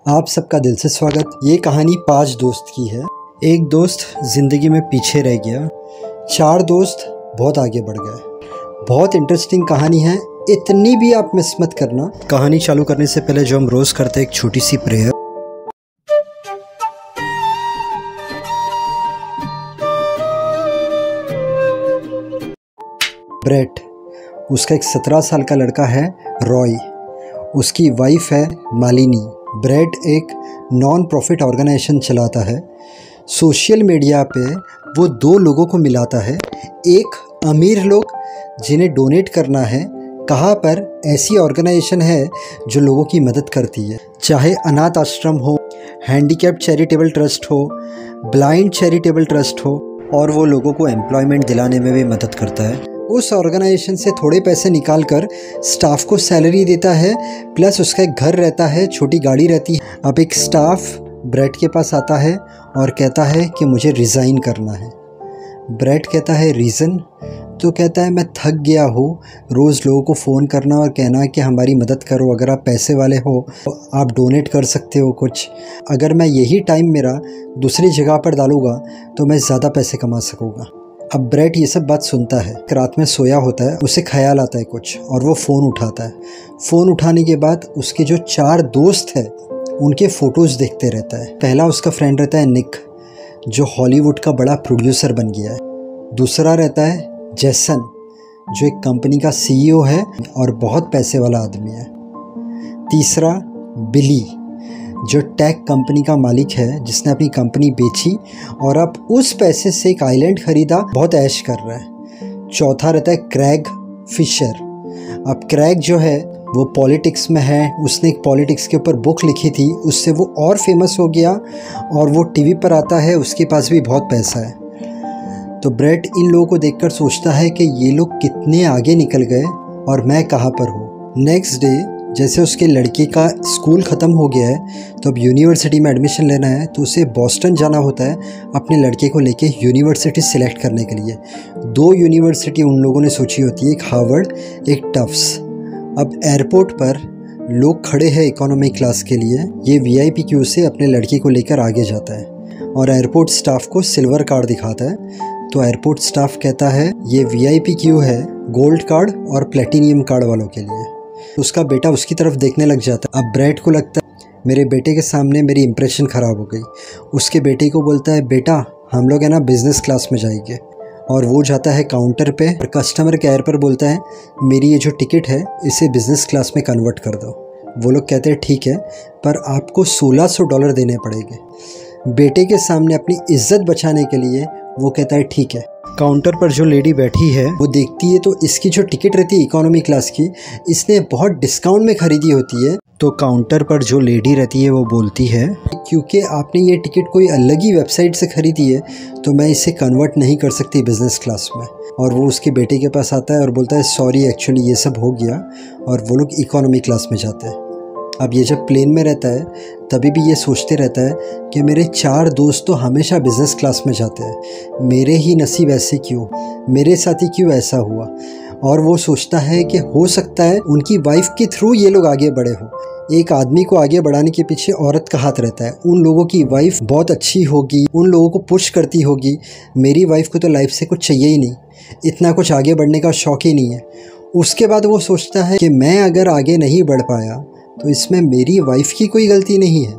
आप सबका दिल से स्वागत। ये कहानी 5 दोस्त की है। एक दोस्त ज़िंदगी में पीछे रह गया, 4 दोस्त बहुत आगे बढ़ गए। बहुत इंटरेस्टिंग कहानी है, इतनी भी आप मिस मत करना। कहानी चालू करने से पहले जो हम रोज़ करते हैं, एक छोटी सी प्रेयर। ब्रेट, उसका एक 17 साल का लड़का है रॉय, उसकी वाइफ है मालिनी। ब्रेट एक नॉन प्रॉफिट ऑर्गेनाइजेशन चलाता है। सोशल मीडिया पे वो 2 लोगों को मिलाता है, एक अमीर लोग जिन्हें डोनेट करना है। कहाँ पर ऐसी ऑर्गेनाइजेशन है जो लोगों की मदद करती है, चाहे अनाथ आश्रम हो, हैंडीकैप्ड चैरिटेबल ट्रस्ट हो, ब्लाइंड चैरिटेबल ट्रस्ट हो, और वो लोगों को एम्प्लॉयमेंट दिलाने में भी मदद करता है। उस ऑर्गेनाइजेशन से थोड़े पैसे निकाल कर स्टाफ को सैलरी देता है, प्लस उसका एक घर रहता है, छोटी गाड़ी रहती है। अब एक स्टाफ ब्रेट के पास आता है और कहता है कि मुझे रिज़ाइन करना है। ब्रेट कहता है रीज़न? तो कहता है मैं थक गया हूँ रोज़ लोगों को फ़ोन करना और कहना कि हमारी मदद करो, अगर आप पैसे वाले हो तो आप डोनेट कर सकते हो कुछ। अगर मैं यही टाइम मेरा दूसरी जगह पर डालूँगा तो मैं ज़्यादा पैसे कमा सकूँगा। अब ब्रेट ये सब बात सुनता है। रात में सोया होता है, उसे ख्याल आता है कुछ, और वो फ़ोन उठाता है। फ़ोन उठाने के बाद उसके जो 4 दोस्त हैं उनके फ़ोटोज़ देखते रहता है। पहला उसका फ्रेंड रहता है निक, जो हॉलीवुड का बड़ा प्रोड्यूसर बन गया है। दूसरा रहता है जेसन, जो एक कंपनी का CEO है और बहुत पैसे वाला आदमी है। तीसरा बिली, जो टेक कंपनी का मालिक है, जिसने अपनी कंपनी बेची और अब उस पैसे से एक आइलैंड खरीदा, बहुत ऐश कर रहा है। चौथा रहता है क्रैग फिशर। अब क्रैग जो है वो पॉलिटिक्स में है, उसने एक पॉलिटिक्स के ऊपर बुक लिखी थी, उससे वो और फेमस हो गया और वो टीवी पर आता है, उसके पास भी बहुत पैसा है। तो ब्रेट इन लोगों को देखकर सोचता है कि ये लोग कितने आगे निकल गए और मैं कहाँ पर हूँ। नेक्स्ट डे जैसे उसके लड़के का स्कूल ख़त्म हो गया है तो अब यूनिवर्सिटी में एडमिशन लेना है, तो उसे बॉस्टन जाना होता है अपने लड़के को लेके यूनिवर्सिटी सिलेक्ट करने के लिए। 2 यूनिवर्सिटी उन लोगों ने सोची होती है, एक हार्वर्ड, एक टफ्स। अब एयरपोर्ट पर लोग खड़े हैं इकोनॉमी क्लास के लिए। ये VIP क्यू से अपने लड़के को लेकर आगे जाता है और एयरपोर्ट स्टाफ को सिल्वर कार्ड दिखाता है। तो एयरपोर्ट स्टाफ कहता है ये VIP क्यू है गोल्ड कार्ड और प्लेटिनियम कार्ड वालों के लिए। उसका बेटा उसकी तरफ देखने लग जाता है। अब ब्रेट को लगता है मेरे बेटे के सामने मेरी इंप्रेशन ख़राब हो गई। उसके बेटे को बोलता है बेटा हम लोग है ना बिज़नेस क्लास में जाएंगे, और वो जाता है काउंटर पे और कस्टमर केयर पर बोलता है मेरी ये जो टिकट है इसे बिज़नेस क्लास में कन्वर्ट कर दो। वो लोग कहते हैं ठीक है, पर आपको $1600 देने पड़ेंगे। बेटे के सामने अपनी इज्जत बचाने के लिए वो कहता है ठीक है। काउंटर पर जो लेडी बैठी है वो देखती है तो इसकी जो टिकट रहती है इकोनॉमी क्लास की, इसने बहुत डिस्काउंट में ख़रीदी होती है। तो काउंटर पर जो लेडी रहती है वो बोलती है क्योंकि आपने ये टिकट कोई अलग ही वेबसाइट से ख़रीदी है तो मैं इसे कन्वर्ट नहीं कर सकती बिज़नेस क्लास में। और वो उसके बेटे के पास आता है और बोलता है सॉरी एक्चुअली ये सब हो गया, और वो लोग इकोनॉमी क्लास में जाते हैं। अब ये जब प्लेन में रहता है तभी भी ये सोचते रहता है कि मेरे 4 दोस्त तो हमेशा बिज़नेस क्लास में जाते हैं, मेरे ही नसीब ऐसे क्यों, मेरे साथ ही क्यों ऐसा हुआ। और वो सोचता है कि हो सकता है उनकी वाइफ के थ्रू ये लोग आगे बढ़े हो। एक आदमी को आगे बढ़ाने के पीछे औरत का हाथ रहता है। उन लोगों की वाइफ बहुत अच्छी होगी, उन लोगों को पुश करती होगी। मेरी वाइफ को तो लाइफ से कुछ चाहिए ही नहीं, इतना कुछ आगे बढ़ने का शौक ही नहीं है। उसके बाद वो सोचता है कि मैं अगर आगे नहीं बढ़ पाया तो इसमें मेरी वाइफ की कोई गलती नहीं है,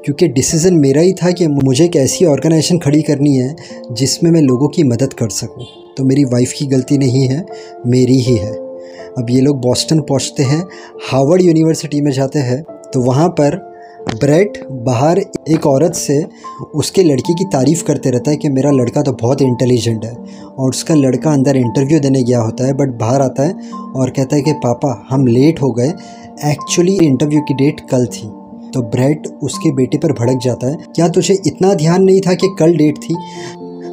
क्योंकि डिसीज़न मेरा ही था कि मुझे एक ऐसी ऑर्गेनाइजेशन खड़ी करनी है जिसमें मैं लोगों की मदद कर सकूं। तो मेरी वाइफ की गलती नहीं है, मेरी ही है। अब ये लोग बॉस्टन पहुंचते हैं, हार्वर्ड यूनिवर्सिटी में जाते हैं। तो वहाँ पर ब्रेट बाहर एक औरत से उसके लड़के की तारीफ़ करते रहता है कि मेरा लड़का तो बहुत इंटेलिजेंट है, और उसका लड़का अंदर इंटरव्यू देने गया होता है, बट बाहर आता है और कहता है कि पापा हम लेट हो गए, एक्चुअली इंटरव्यू की डेट कल थी। तो ब्रेट उसके बेटे पर भड़क जाता है, क्या तुझे इतना ध्यान नहीं था कि कल डेट थी?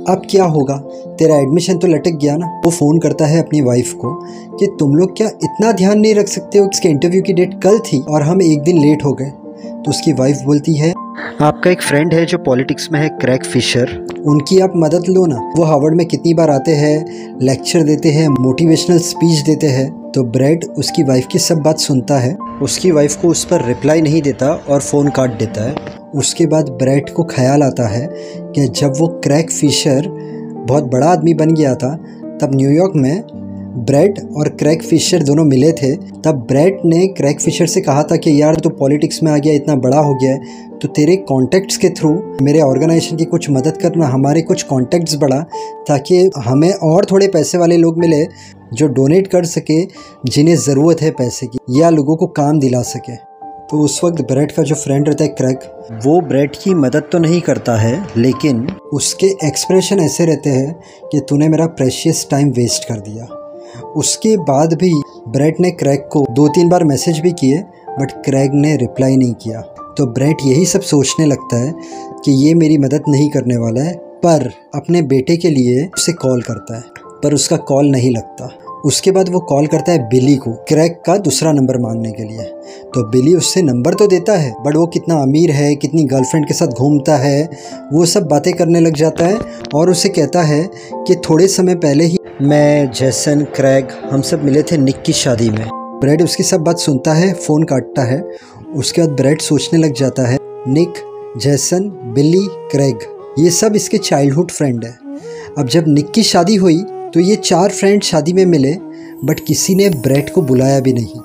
अब क्या होगा, तेरा एडमिशन तो लटक गया ना। वो फ़ोन करता है अपनी वाइफ को कि तुम लोग क्या इतना ध्यान नहीं रख सकते हो, इसके इंटरव्यू की डेट कल थी और हम एक दिन लेट हो गए। तो उसकी वाइफ बोलती है आपका एक फ्रेंड है जो पॉलिटिक्स में है, क्रैग फिशर, उनकी आप मदद लो ना। वो हार्वर्ड में कितनी बार आते हैं, लेक्चर देते हैं, मोटिवेशनल स्पीच देते हैं। तो ब्रैड उसकी वाइफ की सब बात सुनता है। उसकी वाइफ को उस पर रिप्लाई नहीं देता और फ़ोन काट देता है। उसके बाद ब्रैड को ख्याल आता है कि जब वो क्रैग फिशर बहुत बड़ा आदमी बन गया था, तब न्यूयॉर्क में ब्रैड और क्रैग फिशर दोनों मिले थे। तब ब्रैड ने क्रैग फिशर से कहा था कि यार तू पॉलिटिक्स में आ गया, इतना बड़ा हो गया है, तो तेरे कॉन्टैक्ट्स के थ्रू मेरे ऑर्गेनाइजेशन की कुछ मदद करना, हमारे कुछ कॉन्टैक्ट्स बढ़ा ताकि हमें और थोड़े पैसे वाले लोग मिले जो डोनेट कर सके जिन्हें ज़रूरत है पैसे की, या लोगों को काम दिला सके। तो उस वक्त ब्रैड का जो फ्रेंड रहता है क्रैग, वो ब्रैड की मदद तो नहीं करता है, लेकिन उसके एक्सप्रेशन ऐसे रहते हैं कि तूने मेरा प्रेशियस टाइम वेस्ट कर दिया। उसके बाद भी ब्रैड ने क्रैग को 2-3 बार मैसेज भी किए, बट क्रैग ने रिप्लाई नहीं किया। तो ब्रैड यही सब सोचने लगता है कि ये मेरी मदद नहीं करने वाला है, पर अपने बेटे के लिए उसे कॉल करता है, पर उसका कॉल नहीं लगता। उसके बाद वो कॉल करता है बिली को, क्रैग का दूसरा नंबर मांगने के लिए। तो बिली उससे नंबर तो देता है, बट वो कितना अमीर है, कितनी गर्लफ्रेंड के साथ घूमता है, वो सब बातें करने लग जाता है और उसे कहता है कि थोड़े समय पहले ही मैं, जैसन, क्रैग हम सब मिले थे निक की शादी में। ब्रैड उसकी सब बात सुनता है, फ़ोन काटता है। उसके बाद ब्रैड सोचने लग जाता है निक, जैसन, बिली, क्रैग ये सब इसके चाइल्डहुड फ्रेंड है। अब जब निक की शादी हुई तो ये 4 फ्रेंड शादी में मिले, बट किसी ने ब्रैड को बुलाया भी नहीं।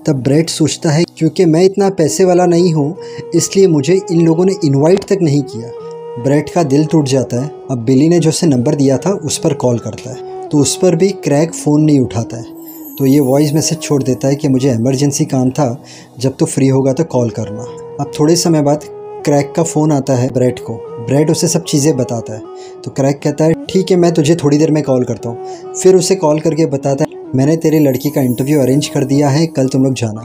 तब ब्रैड सोचता है क्योंकि मैं इतना पैसे वाला नहीं हूँ, इसलिए मुझे इन लोगों ने इनवाइट तक नहीं किया। ब्रैड का दिल टूट जाता है। अब बिली ने जो उसे नंबर दिया था उस पर कॉल करता है, तो उस पर भी क्रैग फ़ोन नहीं उठाता है। तो ये वॉइस मैसेज छोड़ देता है कि मुझे इमरजेंसी काम था, जब तो फ्री होगा तो कॉल करना। अब थोड़े समय बाद क्रैग का फ़ोन आता है ब्रैड को। ब्रैड उसे सब चीज़ें बताता है, तो क्रैग कहता है ठीक है, मैं तुझे थोड़ी देर में कॉल करता हूँ। फिर उसे कॉल करके बताता है मैंने तेरे लड़की का इंटरव्यू अरेंज कर दिया है, कल तुम लोग जाना।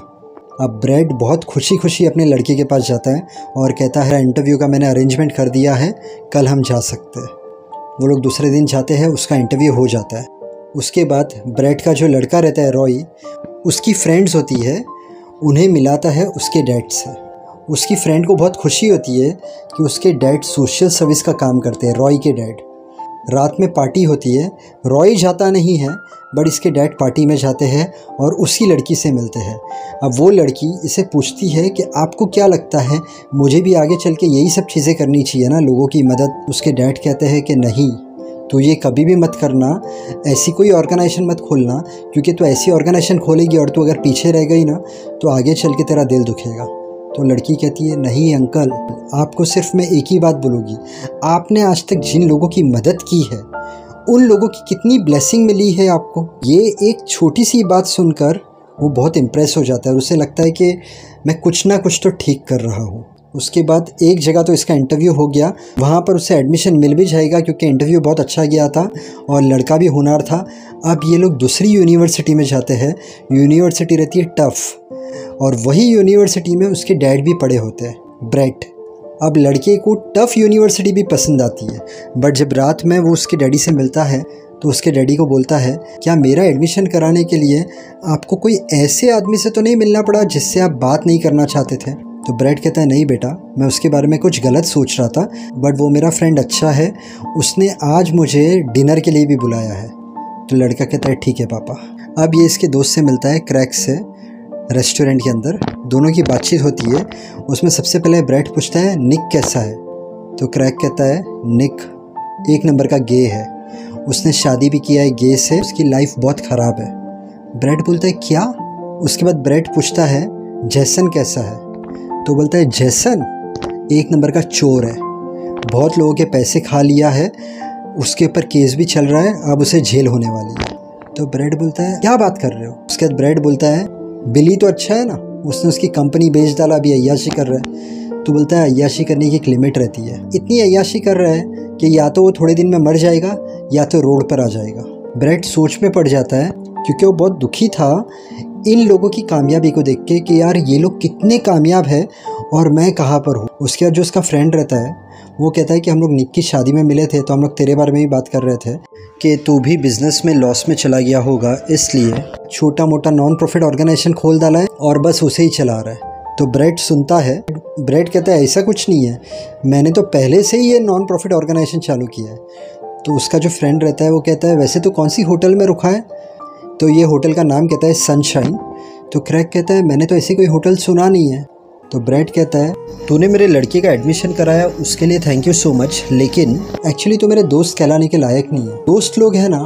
अब ब्रैड बहुत खुशी खुशी अपने लड़के के पास जाता है और कहता है इंटरव्यू का मैंने अरेंजमेंट कर दिया है, कल हम जा सकते हैं। वो लोग दूसरे दिन जाते हैं, उसका इंटरव्यू हो जाता है। उसके बाद ब्रैड का जो लड़का रहता है रॉय, उसकी फ्रेंड्स होती है, उन्हें मिलाता है उसके डैड से। उसकी फ्रेंड को बहुत खुशी होती है कि उसके डैड सोशल सर्विस का काम करते हैं, रॉय के डैड। रात में पार्टी होती है, रॉय जाता नहीं है, बट इसके डैड पार्टी में जाते हैं और उसी लड़की से मिलते हैं। अब वो लड़की इसे पूछती है कि आपको क्या लगता है, मुझे भी आगे चल के यही सब चीज़ें करनी चाहिए ना, लोगों की मदद। उसके डैड कहते हैं कि नहीं, तो ये कभी भी मत करना, ऐसी कोई ऑर्गेनाइजेशन मत खोलना, क्योंकि तू ऐसी ऑर्गेनाइजेशन खोलेगी और तू अगर पीछे रह गई ना तो आगे चल के तेरा दिल दुखेगा। तो लड़की कहती है नहीं अंकल, आपको सिर्फ मैं एक ही बात बोलूँगी, आपने आज तक जिन लोगों की मदद की है उन लोगों की कितनी ब्लेसिंग मिली है आपको। ये एक छोटी सी बात सुनकर वो बहुत इम्प्रेस हो जाता है और उसे लगता है कि मैं कुछ ना कुछ तो ठीक कर रहा हूँ। उसके बाद एक जगह तो इसका इंटरव्यू हो गया, वहाँ पर उसे एडमिशन मिल भी जाएगा क्योंकि इंटरव्यू बहुत अच्छा गया था और लड़का भी होनहार था। अब ये लोग दूसरी यूनिवर्सिटी में जाते हैं। यूनिवर्सिटी रहती है टफ, और वही यूनिवर्सिटी में उसके डैड भी पढ़े होते हैं, ब्रैड। अब लड़के को टफ यूनिवर्सिटी भी पसंद आती है, बट जब रात में वो उसके डैडी से मिलता है तो उसके डैडी को बोलता है क्या मेरा एडमिशन कराने के लिए आपको कोई ऐसे आदमी से तो नहीं मिलना पड़ा जिससे आप बात नहीं करना चाहते थे। तो ब्रैड कहता है नहीं बेटा, मैं उसके बारे में कुछ गलत सोच रहा था, बट वो मेरा फ्रेंड अच्छा है, उसने आज मुझे डिनर के लिए भी बुलाया है। तो लड़का कहता है ठीक है पापा। अब ये इसके दोस्त से मिलता है, क्रैग से, रेस्टोरेंट के अंदर। दोनों की बातचीत होती है। उसमें सबसे पहले ब्रैड पूछता है निक कैसा है, तो क्रैग कहता है निक 1 नंबर का गे है, उसने शादी भी किया है गे से, उसकी लाइफ बहुत ख़राब है। ब्रैड बोलता है क्या? उसके बाद ब्रैड पूछता है जैसन कैसा है, तो बोलता है जैसन 1 नंबर का चोर है, बहुत लोगों के पैसे खा लिया है, उसके ऊपर केस भी चल रहा है, अब उसे जेल होने वाली है। तो ब्रैड बोलता है क्या बात कर रहे हो? उसके बाद ब्रैड बोलता है बिली तो अच्छा है ना, उसने उसकी कंपनी बेच डाला, अभी अय्याशी कर रहा है। तो बोलता है अय्याशी करने की एक लिमिट रहती है, इतनी अय्याशी कर रहा है कि या तो वो थोड़े दिन में मर जाएगा या तो रोड पर आ जाएगा। ब्रैड सोच में पड़ जाता है क्योंकि वो बहुत दुखी था इन लोगों की कामयाबी को देख के कि यार ये लोग कितने कामयाब है और मैं कहाँ पर हूँ। उसके बाद जो उसका फ्रेंड रहता है वो कहता है कि हम लोग निक की शादी में मिले थे, तो हम लोग तेरे बारे में ही बात कर रहे थे कि तू भी बिजनेस में लॉस में चला गया होगा, इसलिए छोटा मोटा नॉन प्रॉफिट ऑर्गेनाइजेशन खोल डाला है और बस उसे ही चला रहा है। तो ब्रैड सुनता है, ब्रैड कहता है ऐसा कुछ नहीं है, मैंने तो पहले से ही ये नॉन प्रॉफिट ऑर्गेनाइजेशन चालू किया है। तो उसका जो फ्रेंड रहता है वो कहता है वैसे तो कौन सी होटल में रुका है? तो ये होटल का नाम कहता है सनशाइन। तो क्रैग कहता है मैंने तो ऐसी कोई होटल सुना नहीं है। तो ब्रैड कहता है तूने मेरे लड़के का एडमिशन कराया उसके लिए थैंक यू सो मच, लेकिन एक्चुअली तो मेरे दोस्त कहलाने के लायक नहीं है। दोस्त लोग हैं ना,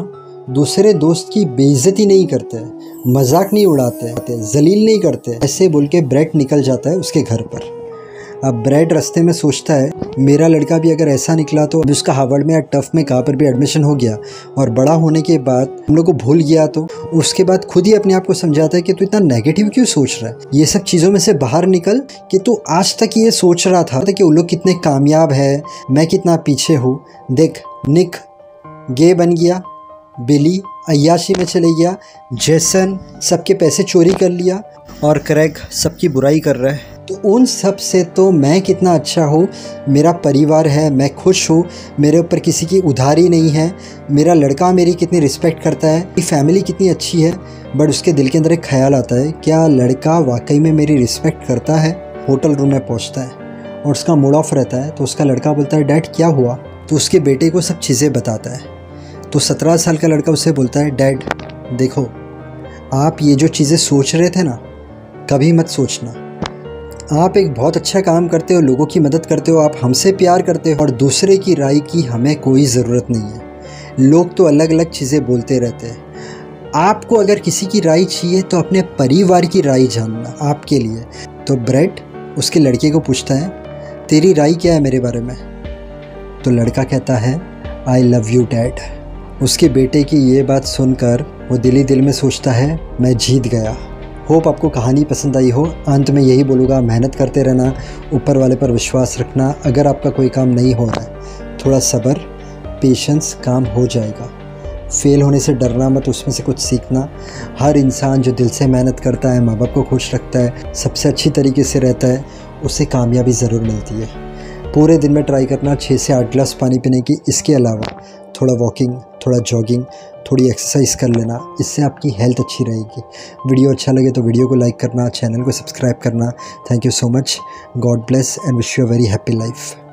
दूसरे दोस्त की बेइज्जती नहीं करते, मजाक नहीं उड़ाते, जलील नहीं करते। ऐसे बोल के ब्रैड निकल जाता है उसके घर पर। अब ब्रैड रास्ते में सोचता है मेरा लड़का भी अगर ऐसा निकला तो अभी उसका हार्वर्ड में या टफ में कहाँ पर भी एडमिशन हो गया और बड़ा होने के बाद हम लोग को भूल गया, तो उसके बाद खुद ही अपने आप को समझाता है कि तू इतना नेगेटिव क्यों सोच रहा है। ये सब चीज़ों में से बाहर निकल कि तू आज तक ये सोच रहा था कि वो लोग कितने कामयाब है, मैं कितना पीछे हूँ। देख, निक गे बन गया, बिली अय्याशी में चले गया, जेसन सबके पैसे चोरी कर लिया और क्रैग सबकी बुराई कर रहा है। तो उन सब से तो मैं कितना अच्छा हूँ, मेरा परिवार है, मैं खुश हूँ, मेरे ऊपर किसी की उधारी नहीं है, मेरा लड़का मेरी कितनी रिस्पेक्ट करता है, मेरी फैमिली कितनी अच्छी है। बट उसके दिल के अंदर एक ख्याल आता है क्या लड़का वाकई में मेरी रिस्पेक्ट करता है। होटल रूम में पहुँचता है और उसका मूड ऑफ रहता है। तो उसका लड़का बोलता है डैड क्या हुआ। तो उसके बेटे को सब चीज़ें बताता है। तो 17 साल का लड़का उससे बोलता है डैड देखो, आप ये जो चीज़ें सोच रहे थे ना, कभी मत सोचना। आप एक बहुत अच्छा काम करते हो, लोगों की मदद करते हो, आप हमसे प्यार करते हो और दूसरे की राय की हमें कोई ज़रूरत नहीं है। लोग तो अलग अलग चीज़ें बोलते रहते हैं। आपको अगर किसी की राय चाहिए तो अपने परिवार की राय जानना आपके लिए। तो ब्रैड उसके लड़के को पूछता है तेरी राय क्या है मेरे बारे में। तो लड़का कहता है आई लव यू डैड। उसके बेटे की ये बात सुनकर वो दिल ही दिल में सोचता है मैं जीत गया। होप आपको कहानी पसंद आई हो। अंत में यही बोलूँगा, मेहनत करते रहना, ऊपर वाले पर विश्वास रखना। अगर आपका कोई काम नहीं हो रहा है, थोड़ा सब्र, पेशेंस, काम हो जाएगा। फेल होने से डरना मत, उसमें से कुछ सीखना। हर इंसान जो दिल से मेहनत करता है, माँ बाप को खुश रखता है, सबसे अच्छी तरीके से रहता है, उसे कामयाबी ज़रूर मिलती है। पूरे दिन में ट्राई करना 6 से 8 गिलास पानी पीने की। इसके अलावा थोड़ा वॉकिंग, थोड़ा जॉगिंग, थोड़ी एक्सरसाइज कर लेना, इससे आपकी हेल्थ अच्छी रहेगी। वीडियो अच्छा लगे तो वीडियो को लाइक करना, चैनल को सब्सक्राइब करना। Thank you so much. God bless and wish you a very happy life.